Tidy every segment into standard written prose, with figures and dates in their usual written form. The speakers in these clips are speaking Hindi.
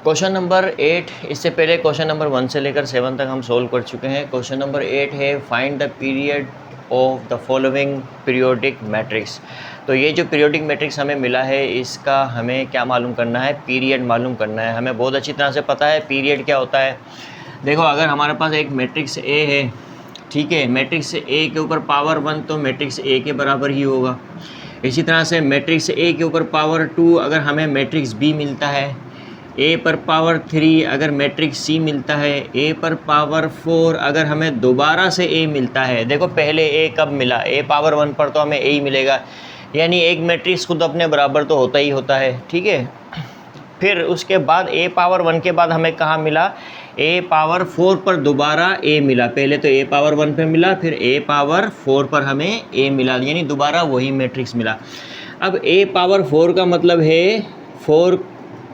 क्वेश्चन नंबर 8, इससे पहले क्वेश्चन नंबर 1 से लेकर 7 तक हम सोल्व कर चुके हैं। क्वेश्चन नंबर 8 है find the period of the following periodic matrix. तो ये जो पीरियोडिक मैट्रिक्स हमें मिला है इसका हमें क्या मालूम करना है, पीरियड मालूम करना है। हमें बहुत अच्छी तरह से पता है पीरियड क्या होता है। देखो, अगर हमारे पास एक मैट्रिक्स ए है, ठीक है, मैट्रिक्स ए के ऊपर पावर 1 तो मैट्रिक्स ए के बराबर ही होगा। इसी तरह से मैट्रिक्स ए के ऊपर पावर 2 अगर हमें मैट्रिक्स बी मिलता है, ए पर पावर 3 अगर मैट्रिक्स सी मिलता है, ए पर पावर 4 अगर हमें दोबारा से ए मिलता है। देखो, पहले ए कब मिला, ए पावर 1 पर तो हमें ए ही मिलेगा, यानी एक मैट्रिक्स खुद अपने बराबर तो होता ही होता है, ठीक है। फिर उसके बाद ए पावर 1 के बाद हमें कहाँ मिला, ए पावर 4 पर दोबारा ए मिला। पहले तो ए पावर 1 पे मिला, फिर ए पावर 4 पर हमें ए मिला, यानी दोबारा वही मैट्रिक्स मिला। अब ए पावर 4 का मतलब है 4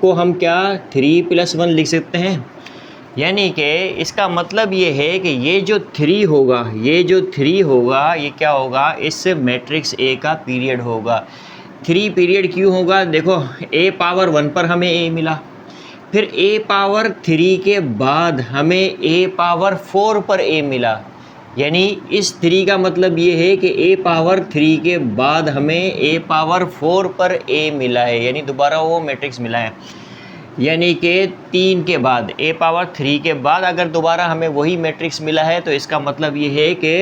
को हम क्या 3 + 1 लिख सकते हैं, यानी कि इसका मतलब ये है कि ये जो 3 होगा, ये क्या होगा, इस मैट्रिक्स ए का पीरियड होगा। 3 पीरियड क्यों होगा, देखो ए पावर 1 पर हमें ए मिला, फिर ए पावर 3 के बाद हमें ए पावर 4 पर ए मिला, यानी इस 3 का मतलब ये है कि ए पावर 3 के बाद हमें ए पावर 4 पर ए मिला है, यानी दोबारा वो मैट्रिक्स मिला है। यानी कि 3 के बाद, ए पावर 3 के बाद अगर दोबारा हमें वही मैट्रिक्स मिला है तो इसका मतलब ये है कि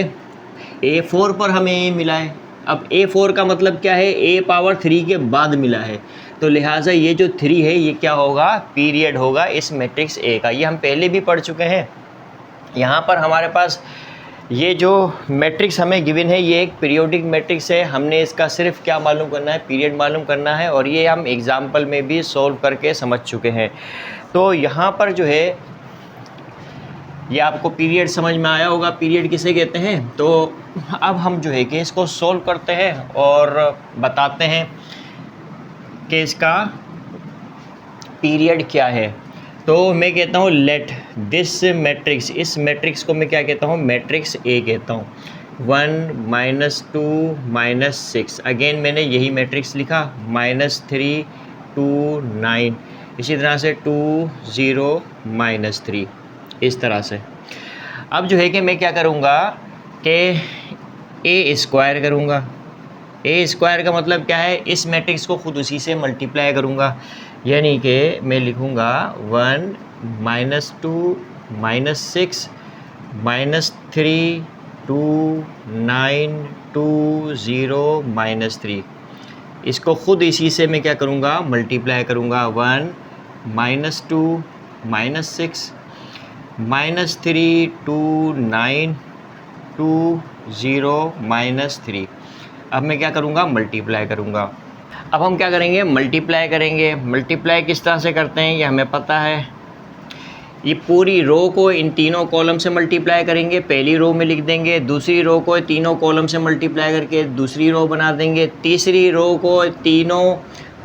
ए 4 पर हमें ए मिला है। अब ए 4 का मतलब क्या है, ए पावर 3 के बाद मिला है, तो लिहाजा ये जो 3 है ये क्या होगा, पीरियड होगा इस मैट्रिक्स ए का। ये हम पहले भी पढ़ चुके हैं। यहाँ पर हमारे पास ये जो मैट्रिक्स हमें गिवन है ये एक पीरियोडिक मैट्रिक्स है। हमने इसका सिर्फ क्या मालूम करना है, पीरियड मालूम करना है, और ये हम एग्जाम्पल में भी सॉल्व करके समझ चुके हैं। तो यहाँ पर जो है ये आपको पीरियड समझ में आया होगा, पीरियड किसे कहते हैं। तो अब हम जो है कि इसको सॉल्व करते हैं और बताते हैं कि इसका पीरियड क्या है। तो मैं कहता हूँ लेट दिस मैट्रिक्स, इस मैट्रिक्स को मैं क्या कहता हूँ, मैट्रिक्स ए कहता हूँ। 1 - 2 - 6, अगेन मैंने यही मैट्रिक्स लिखा, -3 2 9, इसी तरह से 2 0 -3, इस तरह से। अब जो है कि मैं क्या करूँगा कि ए स्क्वायर करूँगा। ए स्क्वायर का मतलब क्या है, इस मैट्रिक्स को खुद उसी से मल्टीप्लाई करूँगा, यानी कि मैं लिखूँगा 1 - 2 - 6 -3 2 9 2 0 -3, इसको खुद इसी से मैं क्या करूँगा, मल्टीप्लाई करूँगा। 1 - 2 - 6 -3 2 9 2 0 -3, अब मैं क्या करूँगा, मल्टीप्लाई करूँगा। अब हम क्या करेंगे, मल्टीप्लाई करेंगे। मल्टीप्लाई किस तरह से करते हैं ये हमें पता है। ये पूरी रो को इन तीनों कॉलम से मल्टीप्लाई करेंगे, पहली रो में लिख देंगे, दूसरी रो को तीनों कॉलम से मल्टीप्लाई करके दूसरी रो बना देंगे, तीसरी रो को तीनों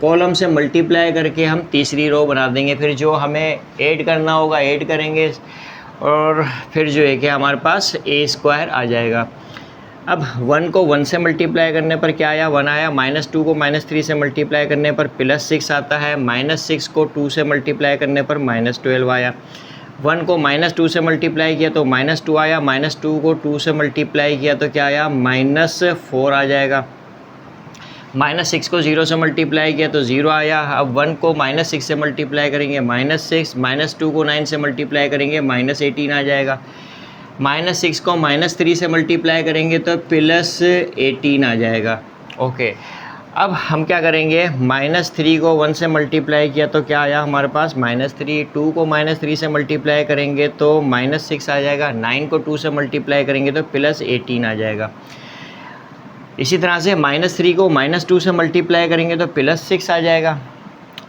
कॉलम से मल्टीप्लाई करके हम तीसरी रो बना देंगे। फिर जो हमें ऐड करना होगा ऐड करेंगे, और फिर जो है कि हमारे पास ए स्क्वायर आ जाएगा। अब 1 को 1 से मल्टीप्लाई करने पर क्या आया, 1 आया। -2 को -3 से मल्टीप्लाई करने पर +6 आता है। -6 को 2 से मल्टीप्लाई करने पर -12 आया। 1 को -2 से मल्टीप्लाई किया तो -2 आया। -2 को 2 से मल्टीप्लाई किया तो क्या आया, -4 आ जाएगा। -6 को 0 से मल्टीप्लाई किया तो 0 आया। अब 1 को -6 से मल्टीप्लाई करेंगे, -6, -2 को 9 से मल्टीप्लाई करेंगे, -18 आ जाएगा। -6 को -3 से मल्टीप्लाई करेंगे तो +18 आ जाएगा। ओके, अब हम क्या करेंगे, -3 को 1 से मल्टीप्लाई किया तो क्या आया हमारे पास, -3। 2 को -3 से मल्टीप्लाई करेंगे तो -6 आ जाएगा। 9 को 2 से मल्टीप्लाई करेंगे तो +18 आ जाएगा। इसी तरह से -3 को -2 से मल्टीप्लाई करेंगे तो +6 आ जाएगा।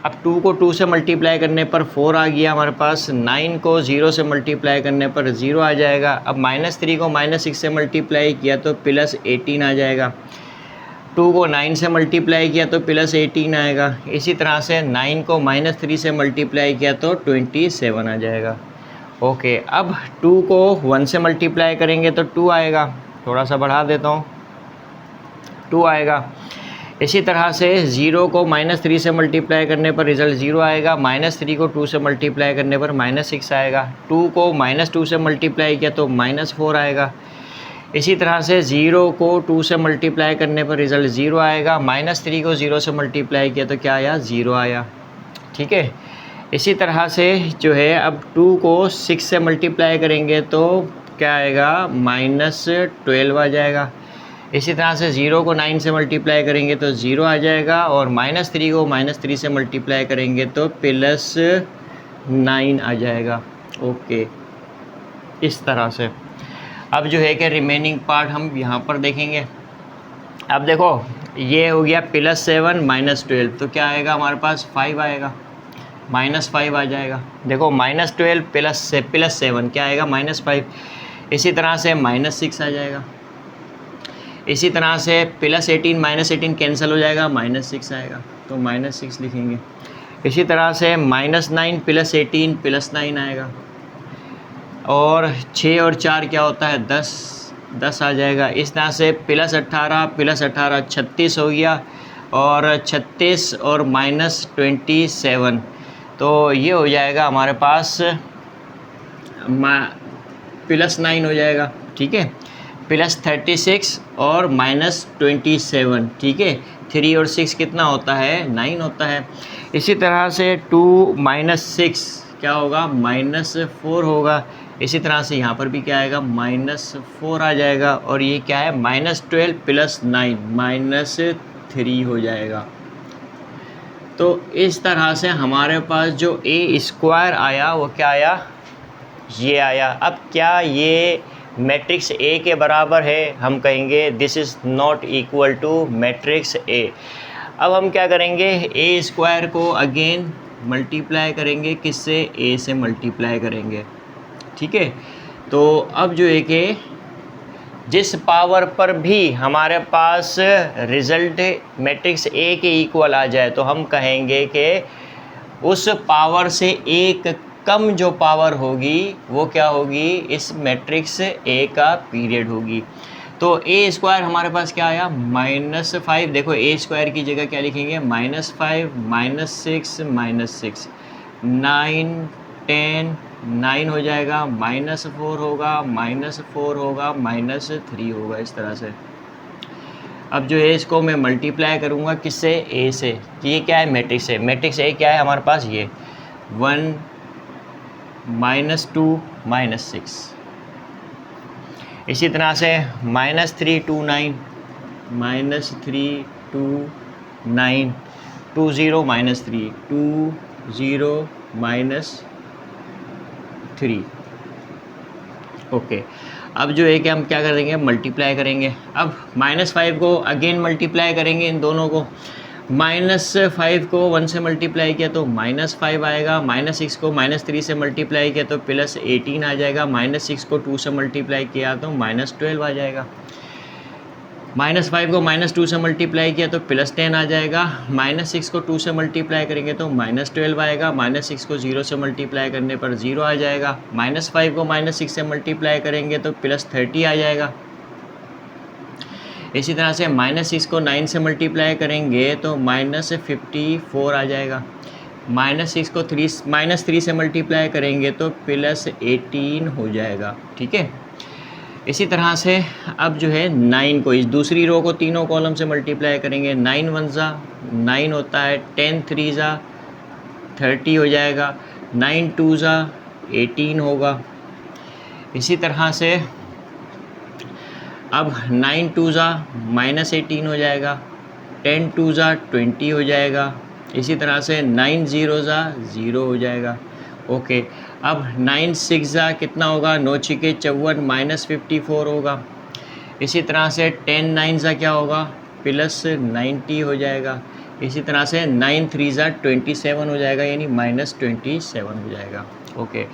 अब 2 को 2 से मल्टीप्लाई करने पर 4 आ गया हमारे पास। 9 को 0 से मल्टीप्लाई करने पर 0 आ जाएगा। अब -3 को -6 से मल्टीप्लाई किया तो +18 आ जाएगा। 2 को 9 से मल्टीप्लाई किया तो +18 आएगा। इसी तरह से 9 को -3 से मल्टीप्लाई किया तो 27 आ जाएगा। ओके, अब 2 को 1 से मल्टीप्लाई करेंगे तो 2 आएगा। थोड़ा सा बढ़ा देता हूँ, 2 आएगा। इसी तरह से 0 को -3 से मल्टीप्लाई करने पर रिज़ल्ट 0 आएगा, -3 को 2 से मल्टीप्लाई करने पर -6 आएगा, 2 को -2 से मल्टीप्लाई किया तो -4 आएगा। इसी तरह से 0 को 2 से मल्टीप्लाई करने पर रिज़ल्ट 0 आएगा, -3 को 0 से मल्टीप्लाई किया तो क्या आया, 0 आया। ठीक है, इसी तरह से जो है अब 2 को 6 से मल्टीप्लाई करेंगे तो क्या आएगा, -12 आ जाएगा। इसी तरह से 0 को 9 से मल्टीप्लाई करेंगे तो 0 आ जाएगा, और -3 को -3 से मल्टीप्लाई करेंगे तो +9 आ जाएगा। ओके, इस तरह से अब जो है कि रिमेनिंग पार्ट हम यहाँ पर देखेंगे। अब देखो ये हो गया +7 -12, तो क्या आएगा हमारे पास, 5 आएगा, -5 आ जाएगा। देखो -12 +7 क्या आएगा, -5। इसी तरह से -6 आ जाएगा। इसी तरह से +18 -18 कैंसिल हो जाएगा, -6 आएगा, तो -6 लिखेंगे। इसी तरह से -9 +18 +9 आएगा, और 6 और 4 क्या होता है, 10 आ जाएगा। इस तरह से +18 36 हो गया, और 36 और -27, तो ये हो जाएगा हमारे पास +9 हो जाएगा। ठीक है, +36 और -27। ठीक है, 3 और 6 कितना होता है, 9 होता है। इसी तरह से 2 -6 क्या होगा, -4 होगा। इसी तरह से यहाँ पर भी क्या आएगा, -4 आ जाएगा, और ये क्या है, -12 + 9 -3 हो जाएगा। तो इस तरह से हमारे पास जो a² आया वो क्या आया, ये आया। अब क्या ये मैट्रिक्स A के बराबर है, हम कहेंगे this is not equal to matrix A। अब हम क्या करेंगे, a² को अगेन मल्टीप्लाई करेंगे, किससे, A से मल्टीप्लाई करेंगे। ठीक है, तो अब जो है कि जिस पावर पर भी हमारे पास रिज़ल्ट मैट्रिक्स A के इक्वल आ जाए तो हम कहेंगे कि उस पावर से एक कम जो पावर होगी वो क्या होगी, इस मैट्रिक्स A का पीरियड होगी। तो a² हमारे पास क्या आया, -5। देखो a² की जगह क्या लिखेंगे, -5 -6 9 10 9 हो जाएगा, -4 होगा, -4 होगा, -3 होगा, इस तरह से। अब जो है इसको मैं मल्टीप्लाई करूँगा किससे, A से, कि ये क्या है, मैट्रिक्स है। मैट्रिक्स A क्या है हमारे पास, ये 1 -2 -6। इसी तरह से -3 2 9 -3 2 9 2 0 -3 2 0 -3। ओके, अब जो है कि हम क्या करेंगे, मल्टीप्लाई करेंगे। अब -5 को अगेन मल्टीप्लाई करेंगे, इन दोनों को। -5 को 1 से मल्टीप्लाई किया तो -5 आएगा, -6 को -3 से मल्टीप्लाई किया तो +18 आ जाएगा, -6 को 2 से मल्टीप्लाई किया तो -12 आ जाएगा, -5 को -2 से मल्टीप्लाई किया तो +10 आ जाएगा, -6 को 2 से मल्टीप्लाई करेंगे तो -12 आएगा, -6 को 0 से मल्टीप्लाई करने पर 0 आ जाएगा, -5 को -6 से मल्टीप्लाई करेंगे तो +30 आ जाएगा। इसी तरह से -6 को 9 से मल्टीप्लाई करेंगे तो -54 आ जाएगा, -6 को 3 से मल्टीप्लाई करेंगे तो +18 हो जाएगा। ठीक है, इसी तरह से अब जो है 9 को इस दूसरी रो को तीनों कॉलम से मल्टीप्लाई करेंगे। 9 1 ज़ा 9 होता है, 10 3 ज़ा 30 हो जाएगा, 9 2 ज़ा 18 होगा। इसी तरह से अब 9 2 ज़ा -18 हो जाएगा, 10 2 ज़ा 20 हो जाएगा। इसी तरह से 9 0 ज़ा 0 हो जाएगा। ओके, अब 9 6 ज़ा कितना होगा, 9 6 54 -54 होगा। इसी तरह से 10 9 ज़ा क्या होगा, +90 हो जाएगा। इसी तरह से 9 3 ज़ा 27 हो जाएगा, यानी -27 हो जाएगा। ओके,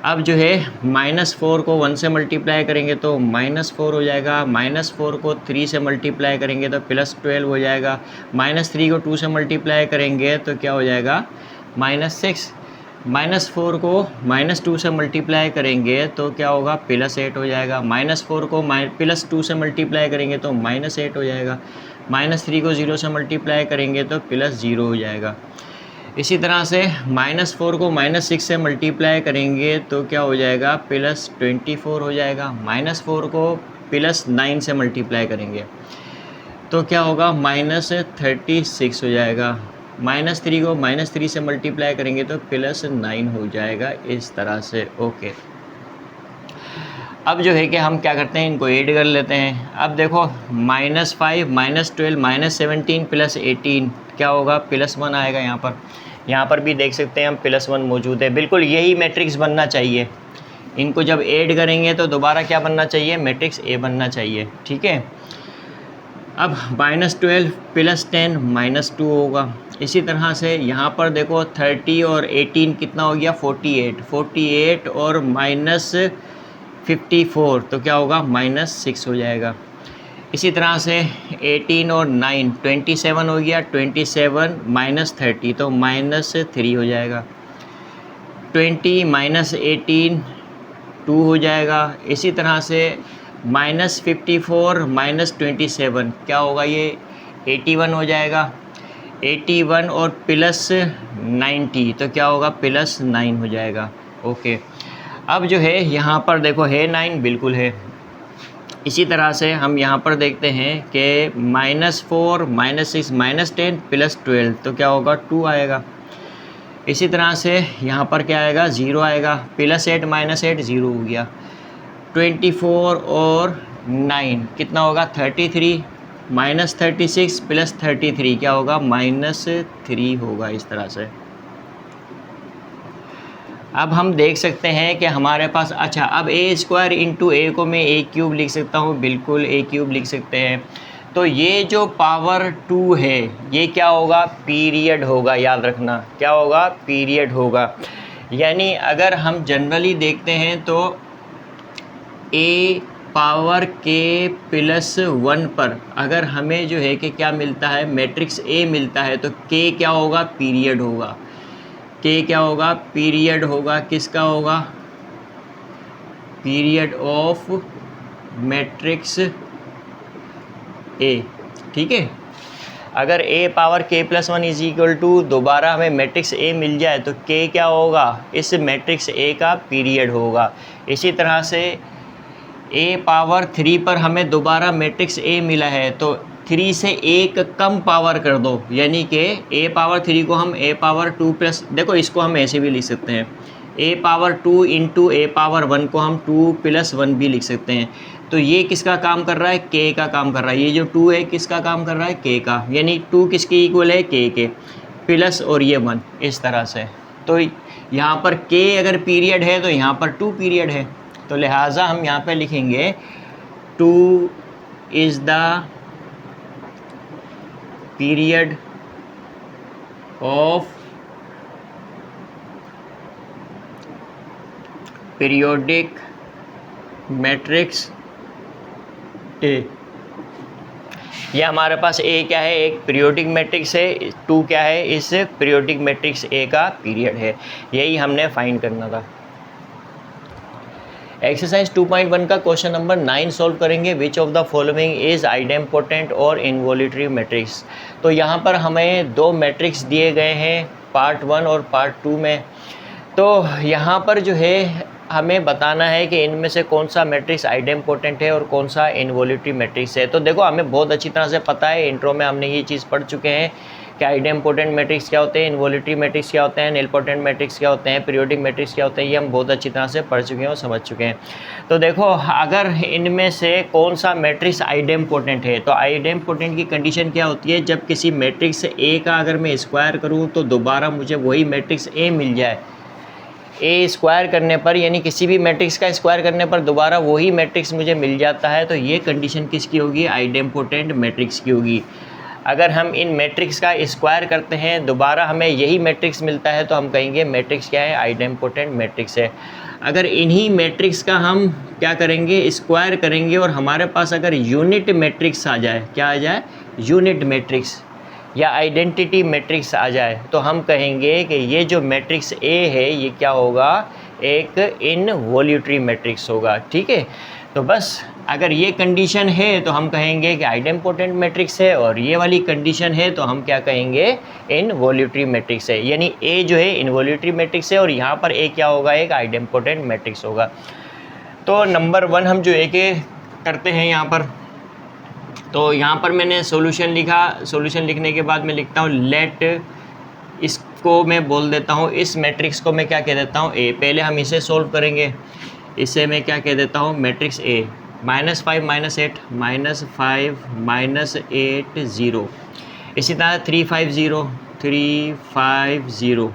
अब जो है -4 को 1 से मल्टीप्लाई करेंगे तो -4 हो जाएगा, -4 को 3 से मल्टीप्लाई करेंगे तो +12 हो जाएगा, -3 को 2 से मल्टीप्लाई करेंगे तो क्या हो जाएगा, -6, -4 को -2 से मल्टीप्लाई करेंगे तो क्या होगा, +8 हो जाएगा, -4 को +2 से मल्टीप्लाई करेंगे तो -8 हो जाएगा, -3 को 0 से मल्टीप्लाई करेंगे तो +0 हो जाएगा। इसी तरह से -4 को -6 से मल्टीप्लाई करेंगे तो क्या हो जाएगा, +24 हो जाएगा। -4 को +9 से मल्टीप्लाई करेंगे तो क्या होगा, -36 हो जाएगा। -3 को -3 से मल्टीप्लाई करेंगे तो +9 हो जाएगा, इस तरह से। ओके, अब जो है कि हम क्या करते हैं, इनको ऐड कर लेते हैं। अब देखो -5 -12 -17 +18 क्या होगा, +1 आएगा। यहाँ पर भी देख सकते हैं हम +1 मौजूद है। बिल्कुल यही मैट्रिक्स बनना चाहिए। इनको जब ऐड करेंगे तो दोबारा क्या बनना चाहिए, मैट्रिक्स ए बनना चाहिए। ठीक है, अब -12 +10 -2 होगा। इसी तरह से यहाँ पर देखो 30 और 18 कितना हो गया, 48 और -54 तो क्या होगा, -6 हो जाएगा। इसी तरह से 18 और 9 27 हो गया, 27 -30 तो -3 हो जाएगा। 20 -18 2 हो जाएगा। इसी तरह से -54 -27 क्या होगा, ये 81 हो जाएगा। 81 और +90 तो क्या होगा, +9 हो जाएगा। ओके, अब जो है यहाँ पर देखो है 9, बिल्कुल है। इसी तरह से हम यहाँ पर देखते हैं कि -4 -6 -10 +12 तो क्या होगा, 2 आएगा। इसी तरह से यहाँ पर क्या आएगा, 0 आएगा। +8 -8 0 हो गया। 24 और 9 कितना होगा, 33 -36 +33 क्या होगा, -3 होगा, इस तरह से। अब हम देख सकते हैं कि हमारे पास, अच्छा अब a² × a को मैं a³ लिख सकता हूँ, बिल्कुल a³ लिख सकते हैं। तो ये जो पावर 2 है ये क्या होगा, पीरियड होगा, याद रखना क्या होगा, पीरियड होगा। यानी अगर हम जनरली देखते हैं तो a⁻k+1 पर अगर हमें जो है कि क्या मिलता है, मैट्रिक्स A मिलता है तो k क्या होगा, पीरियड होगा। k क्या होगा, पीरियड होगा। किसका होगा, पीरियड ऑफ मैट्रिक्स A। ठीक है, अगर a⁻k+1 = दोबारा हमें मैट्रिक्स A मिल जाए तो k क्या होगा, इस मैट्रिक्स A का पीरियड होगा। इसी तरह से a⁻3 पर हमें दोबारा मैट्रिक्स A मिला है तो 3 से 1 कम पावर कर दो, यानी कि a⁻3 को हम a⁻2+, देखो इसको हम ऐसे भी लिख सकते हैं, a⁻2 × a⁻1 को हम 2+1 भी लिख सकते हैं। तो ये किसका काम कर रहा है, k का काम कर रहा है। ये जो 2 है किसका काम कर रहा है, k का, यानी 2 किसके इक्वल है, k के, प्लस और ये 1, इस तरह से। तो यहाँ पर k अगर पीरियड है तो यहाँ पर 2 पीरियड है, तो लिहाजा हम यहाँ पे लिखेंगे 2 is the period of periodic matrix A। ये हमारे पास A क्या है, एक पीरियोडिक मैट्रिक्स है, 2 क्या है, इस पीरियोडिक मैट्रिक्स A का पीरियड है। यही हमने फाइंड करना था। एक्सरसाइज 2.1 का क्वेश्चन नंबर 9 सॉल्व करेंगे। Which of the following is idempotent और इनवॉल्यूटरी मैट्रिक्स। तो यहाँ पर हमें 2 मैट्रिक्स दिए गए हैं, पार्ट 1 और पार्ट 2 में। तो यहाँ पर जो है हमें बताना है कि इनमें से कौन सा मैट्रिक्स आइडेम्पोटेंट है और कौन सा इनवॉल्यूटरी मैट्रिक्स है। तो देखो हमें बहुत अच्छी तरह से पता है, इंट्रो में हमने ये चीज़ पढ़ चुके हैं कि आइडेम्पोटेंट मैट्रिक्स क्या होते हैं, इनवॉल्यूटरी मैट्रिक्स क्या होते हैं, निलपोटेंट मैट्रिक्स क्या होते हैं, पीरियोडिक मैट्रिक्स क्या होते हैं, ये हम बहुत अच्छी तरह से पढ़ चुके हैं और समझ चुके हैं। तो देखो अगर इनमें से कौन सा मैट्रिक्स आइडेम्पोटेंट है, तो आइडेम्पोटेंट की कंडीशन क्या होती है, जब किसी मैट्रिक्स A का अगर मैं स्क्वायर करूँ तो दोबारा मुझे वही मैट्रिक्स A मिल जाए। A स्क्वायर करने पर, यानी किसी भी मैट्रिक्स का स्क्वायर करने पर दोबारा वही मैट्रिक्स मुझे मिल जाता है, तो ये कंडीशन किसकी होगी, आइडेम्पोटेंट मैट्रिक्स की होगी। अगर हम इन मैट्रिक्स का स्क्वायर करते हैं दोबारा हमें यही मैट्रिक्स मिलता है तो हम कहेंगे मैट्रिक्स क्या है, आइडेम्पोटेंट मैट्रिक्स है। अगर इन्हीं मैट्रिक्स का हम क्या करेंगे, स्क्वायर करेंगे और हमारे पास अगर यूनिट मैट्रिक्स आ जाए, क्या आ जाए, यूनिट मैट्रिक्स या आइडेंटिटी मैट्रिक्स आ जाए, तो हम कहेंगे कि ये जो मैट्रिक्स A है ये क्या होगा, एक इनवॉल्यूटरी मैट्रिक्स होगा। ठीक है, तो बस अगर ये कंडीशन है तो हम कहेंगे कि आइडेम्पोटेंट मैट्रिक्स है, और ये वाली कंडीशन है तो हम क्या कहेंगे, इनवॉल्यूटरी मैट्रिक्स है। यानी ए जो है इनवॉल्यूटरी मैट्रिक्स है और यहाँ पर ए क्या होगा, एक आइडेम्पोटेंट मैट्रिक्स होगा। तो नंबर 1 हम जो एक करते हैं यहाँ पर, तो यहाँ पर मैंने सॉल्यूशन लिखा। सॉल्यूशन लिखने के बाद मैं लिखता हूँ लेट, इसको मैं बोल देता हूँ, इस मैट्रिक्स को मैं क्या कह देता हूँ, ए। पहले हम इसे सोल्व करेंगे, इसे मैं क्या कह देता हूँ, मैट्रिक्स ए। -5 -8 -5 -8 0। इसी तरह 3 5 0 3 5 0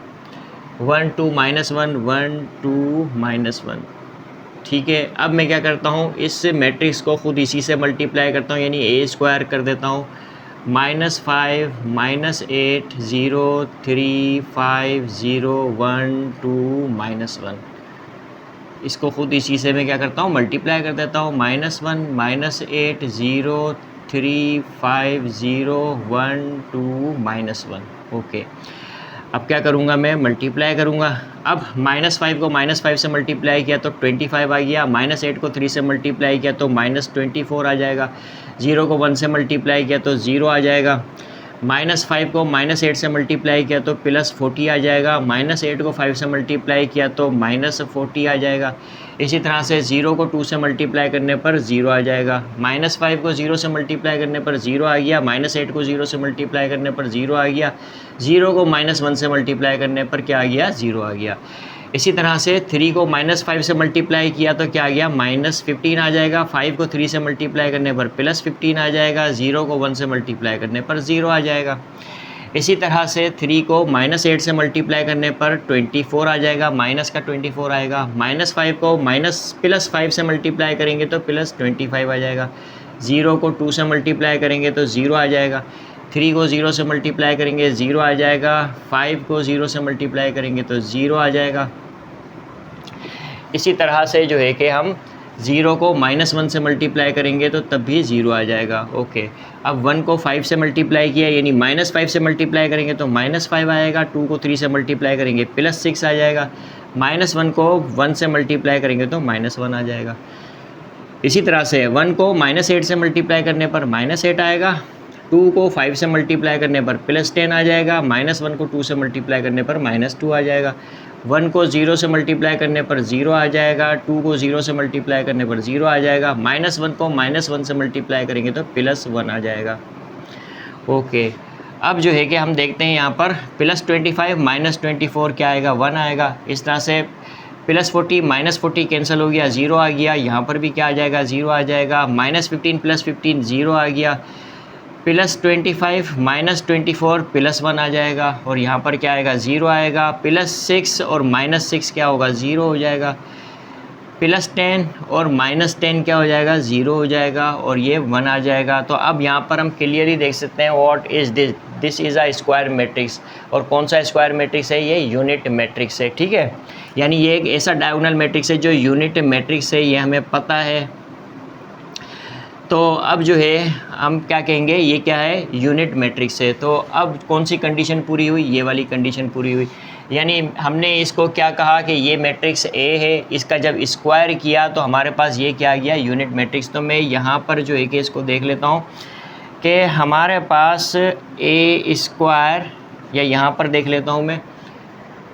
1 2 -1 1 2 -1। ठीक है, अब मैं क्या करता हूँ, इस मैट्रिक्स को खुद इसी से मल्टीप्लाई करता हूँ, यानी ए स्क्वायर कर देता हूँ। -5 -8 0 3 5 0 1 2 -1। इसको खुद इसी से मैं क्या करता हूँ, मल्टीप्लाई कर देता हूँ। -1 -8 0 3 5 0 1 2 -1। ओके, अब क्या करूँगा, मैं मल्टीप्लाई करूँगा। अब -5 को -5 से मल्टीप्लाई किया तो 25 आ गया, -8 को 3 से मल्टीप्लाई किया तो -24 आ जाएगा, 0 को 1 से मल्टीप्लाई किया तो 0 आ जाएगा, -5 को -8 से मल्टीप्लाई किया तो +40 आ जाएगा, -8 को 5 से मल्टीप्लाई किया तो -40 आ जाएगा। इसी तरह से 0 को 2 से मल्टीप्लाई करने पर 0 आ जाएगा, -5 को 0 से मल्टीप्लाई करने पर 0 आ गया, -8 को 0 से मल्टीप्लाई करने पर 0 आ गया, 0 को -1 से मल्टीप्लाई करने पर क्या आ गया, 0 आ गया। इसी तरह से 3 को -5 से मल्टीप्लाई किया तो क्या आ गया, -15 आ जाएगा, 5 को 3 से मल्टीप्लाई करने पर +15 आ जाएगा, 0 को 1 से मल्टीप्लाई करने पर 0 आ जाएगा। इसी तरह से 3 को -8 से मल्टीप्लाई करने पर 24 आ जाएगा, माइनस का 24 आएगा, -5 को +5 से मल्टीप्लाई करेंगे तो +25 आ जाएगा, 0 को 2 से मल्टीप्लाई करेंगे तो 0 आ जाएगा, 3 को 0 से मल्टीप्लाई करेंगे 0 आ जाएगा, 5 को 0 से मल्टीप्लाई करेंगे तो 0 आ जाएगा। इसी तरह से जो है कि हम 0 को -1 से मल्टीप्लाई करेंगे तो तब भी 0 आ जाएगा। ओके, अब 1 को 5 से मल्टीप्लाई किया, यानी -5 से मल्टीप्लाई करेंगे तो -5 आएगा, 2 को 3 से मल्टीप्लाई करेंगे +6 आ जाएगा, -1 को 1 से मल्टीप्लाई करेंगे तो -1 आ जाएगा। इसी तरह से 1 को -8 से मल्टीप्लाई करने पर -8 आएगा, 2 को 5 से मल्टीप्लाई करने पर +10 आ जाएगा, -1 को 2 से मल्टीप्लाई करने पर -2 आ जाएगा, 1 को 0 से मल्टीप्लाई करने पर 0 आ जाएगा, 2 को 0 से मल्टीप्लाई करने पर 0 आ जाएगा, -1 को -1 से मल्टीप्लाई करेंगे तो +1 आ जाएगा। ओके, अब जो है कि हम देखते हैं यहाँ पर +25 -24 क्या आएगा, 1 आएगा। इस तरह से +40 -40 कैंसिल हो गया, 0 आ गया, यहाँ पर भी क्या आ जाएगा, 0 आ जाएगा, -15 +15 0 आ गया, +25 -24 +1 आ जाएगा, और यहाँ पर क्या आएगा, 0 आएगा, +6 और -6 क्या होगा, 0 हो जाएगा, +10 और -10 क्या हो जाएगा, 0 हो जाएगा, और ये 1 आ जाएगा। तो अब यहाँ पर हम क्लियरली देख सकते हैं what is this is a square matrix. और कौन सा स्क्वायर मैट्रिक्स है, ये यूनिट मैट्रिक्स है। ठीक है, यानी ये एक ऐसा डायगोनल मैट्रिक्स है जो यूनिट मैट्रिक्स है, ये हमें पता है। तो अब जो है हम क्या कहेंगे, ये क्या है, यूनिट मैट्रिक्स है। तो अब कौन सी कंडीशन पूरी हुई, ये वाली कंडीशन पूरी हुई। यानी हमने इसको क्या कहा कि ये मैट्रिक्स ए है, इसका जब स्क्वायर किया तो हमारे पास ये क्या आ गया, यूनिट मैट्रिक्स। तो मैं यहाँ पर जो है कि इसको देख लेता हूँ कि हमारे पास ए स्क्वायर, या यहाँ पर देख लेता हूँ मैं,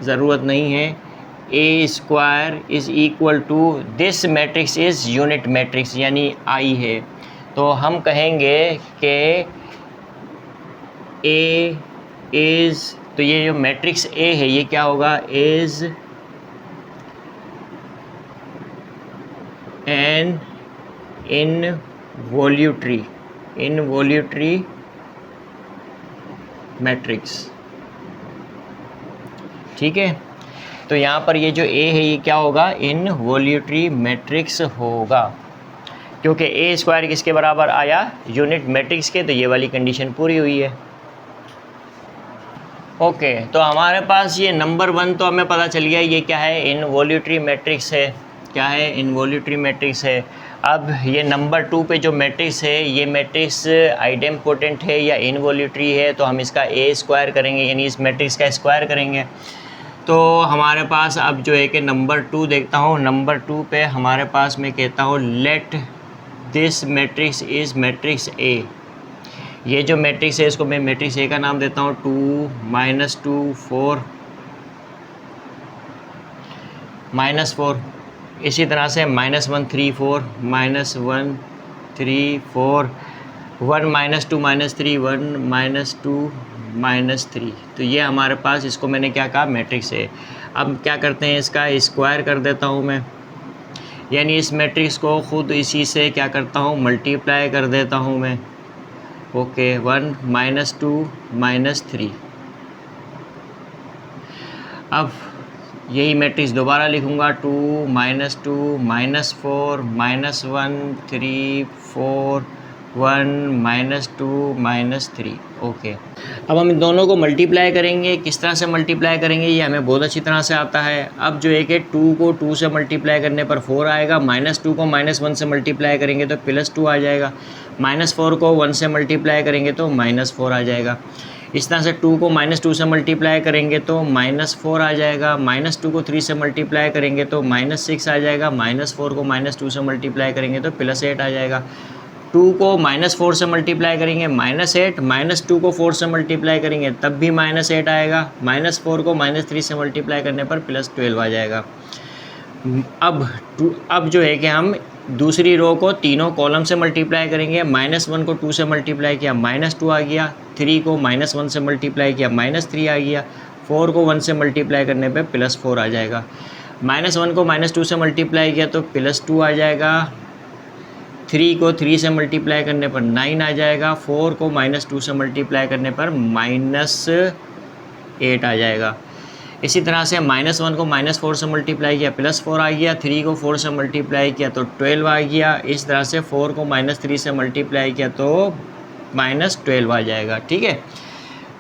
ज़रूरत नहीं है, A square is equal to this matrix is unit matrix, यानी आई है। तो हम कहेंगे कि ए इज़, तो ये जो मैट्रिक्स ए है ये क्या होगा, इज़ एन इनवॉल्यूटरी मैट्रिक्स। ठीक है, तो यहाँ पर ये जो ए है ये क्या होगा, इनवॉल्यूटरी मैट्रिक्स होगा, क्योंकि ए स्क्वायर किसके बराबर आया, यूनिट मैट्रिक्स के। तो ये वाली कंडीशन पूरी हुई है। ओके, तो हमारे पास ये नंबर 1 तो हमें पता चल गया ये क्या है, इनवॉल्यूटरी मैट्रिक्स है। क्या है, इनवॉल्यूटरी मैट्रिक्स है। अब ये नंबर 2 पे जो मैट्रिक्स है, ये मैट्रिक्स आइडेम्पोटेंट है या इनवॉल्यूटरी है, तो हम इसका ए स्क्वायर करेंगे, यानी इस मैट्रिक्स का स्क्वायर करेंगे। तो हमारे पास अब जो है कि नंबर 2 देखता हूँ, नंबर 2 पे हमारे पास मैं कहता हूँ let this matrix is matrix A. ये जो मैट्रिक्स है इसको मैं मैट्रिक्स ए का नाम देता हूँ 2 -2 4 -4। इसी तरह से -1 3 4 -1 3 4 1 -2 -3 1 -2 -3। तो ये हमारे पास, इसको मैंने क्या कहा, मैट्रिक्स है। अब क्या करते हैं, इसका स्क्वायर कर देता हूँ मैं, यानी इस मैट्रिक्स को ख़ुद इसी से क्या करता हूँ, मल्टीप्लाई कर देता हूँ मैं। ओके, 1 -2 -3। अब यही मैट्रिक्स दोबारा लिखूँगा, 2 -2 -4 -1 3 4 1 -2 -3। ओके, अब हम इन दोनों को मल्टीप्लाई करेंगे। किस तरह से मल्टीप्लाई करेंगे ये हमें बहुत अच्छी तरह से आता है। अब जो एक है 2 को 2 से मल्टीप्लाई करने पर 4 आएगा, -2 को -1 से मल्टीप्लाई करेंगे तो +2 आ जाएगा, -4 को 1 से मल्टीप्लाई करेंगे तो -4 आ जाएगा। इस तरह से 2 को -2 से मल्टीप्लाई करेंगे तो -4 आ जाएगा, -2 को 3 से मल्टीप्लाई करेंगे तो -6 आ जाएगा, -4 को -2 से मल्टीप्लाई करेंगे तो +8 आ जाएगा। 2 को -4 से मल्टीप्लाई करेंगे -8, -2 को 4 से मल्टीप्लाई करेंगे तब भी -8 आएगा, -4 को -3 से मल्टीप्लाई करने पर +12 आ जाएगा। अब जो है कि हम दूसरी रो को तीनों कॉलम से मल्टीप्लाई करेंगे। -1 को 2 से मल्टीप्लाई किया, -2 आ गया, 3 को -1 से मल्टीप्लाई किया, -3 आ गया, 4 को 1 से मल्टीप्लाई करने पे +4 आ जाएगा, -1 को -2 से मल्टीप्लाई किया तो +2 आ जाएगा, 3 को 3 से मल्टीप्लाई करने पर 9 आ जाएगा, 4 को -2 से मल्टीप्लाई करने पर -8 आ जाएगा। इसी तरह से -1 को -4 से मल्टीप्लाई किया +4 आ गया, 3 को 4 से मल्टीप्लाई किया तो 12 आ गया। इस तरह से 4 को -3 से मल्टीप्लाई किया तो -12 आ जाएगा। ठीक है,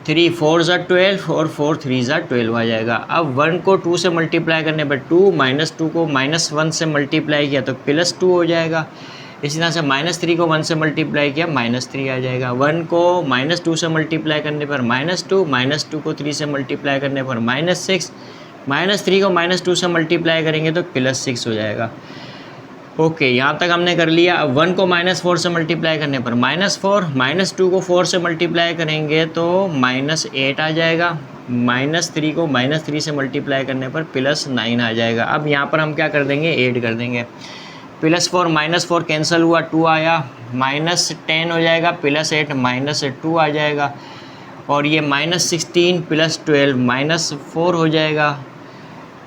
3 4 ज़ा 12 और 4 3 ज़ा 12 आ जाएगा। अब 1 को 2 से मल्टीप्लाई करने पर 2 -2 को -1 से मल्टीप्लाई किया तो +2 हो जाएगा। इसी तरह से -3 को 1 से मल्टीप्लाई किया -3 आ जाएगा। 1 को -2 से मल्टीप्लाई करने पर -2, -2 को 3 से मल्टीप्लाई करने पर -6, -3 को -2 से मल्टीप्लाई करेंगे तो +6 हो जाएगा। ओके, यहाँ तक हमने कर लिया। अब 1 को -4 से मल्टीप्लाई करने पर -4, -2 को 4 से मल्टीप्लाई करेंगे तो -8 आ जाएगा, -3 को -3 से मल्टीप्लाई करने पर +9 आ जाएगा। अब यहाँ पर हम क्या कर देंगे, ऐड कर देंगे। +4 -4 कैंसिल हुआ, 2 आया, -10 हो जाएगा, +8 -2 आ जाएगा, और ये -16 +12 -4 हो जाएगा।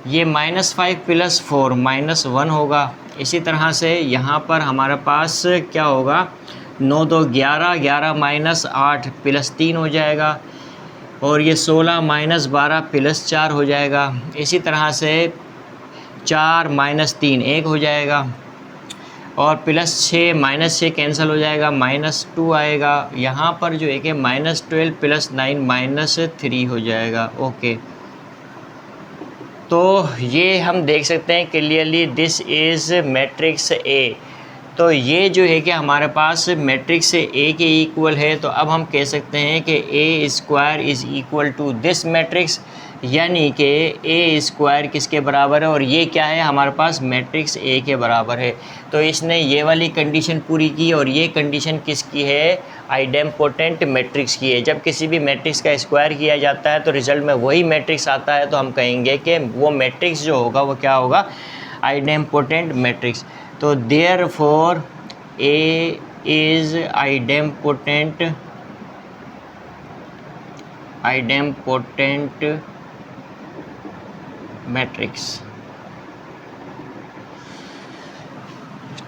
ये -5 +4 -1 होगा। इसी तरह से यहाँ पर हमारे पास क्या होगा, 9 2 11, 11 -8 +3 हो जाएगा, और ये 16 -12 +4 हो जाएगा। इसी तरह से 4 -3 1 हो जाएगा, और +6 -6 कैंसिल हो जाएगा, -2 आएगा। यहाँ पर जो है कि -12 +9 -3 हो जाएगा। ओके, तो ये हम देख सकते हैं clearly, this is matrix A. तो ये जो है कि हमारे पास मैट्रिक्स ए के इक्वल है, तो अब हम कह सकते हैं कि A² is equal to this matrix, यानी कि A² किसके बराबर है, और ये क्या है, हमारे पास मैट्रिक्स ए के बराबर है। तो इसने ये वाली कंडीशन पूरी की, और ये कंडीशन किसकी है, आइडेम्पोटेंट मैट्रिक्स की है। जब किसी भी मैट्रिक्स का स्क्वायर किया जाता है तो रिजल्ट में वही मैट्रिक्स आता है, तो हम कहेंगे कि वो मैट्रिक्स जो होगा वो क्या होगा, आइडेम्पोटेंट मैट्रिक्स। तो therefore A is idempotent matrix.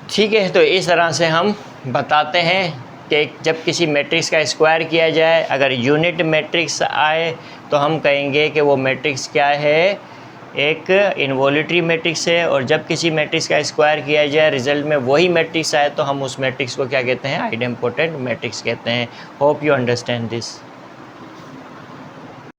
ठीक है, तो इस तरह से हम बताते हैं कि जब किसी मैट्रिक्स का स्क्वायर किया जाए, अगर यूनिट मैट्रिक्स आए तो हम कहेंगे कि वो मैट्रिक्स क्या है, एक इनवॉल्यूटरी मैट्रिक्स है। और जब किसी मैट्रिक्स का स्क्वायर किया जाए, रिजल्ट में वही मैट्रिक्स आए, तो हम उस मैट्रिक्स को क्या कहते हैं, आइडेम्पोटेंट मैट्रिक्स कहते हैं। Hope you understand this.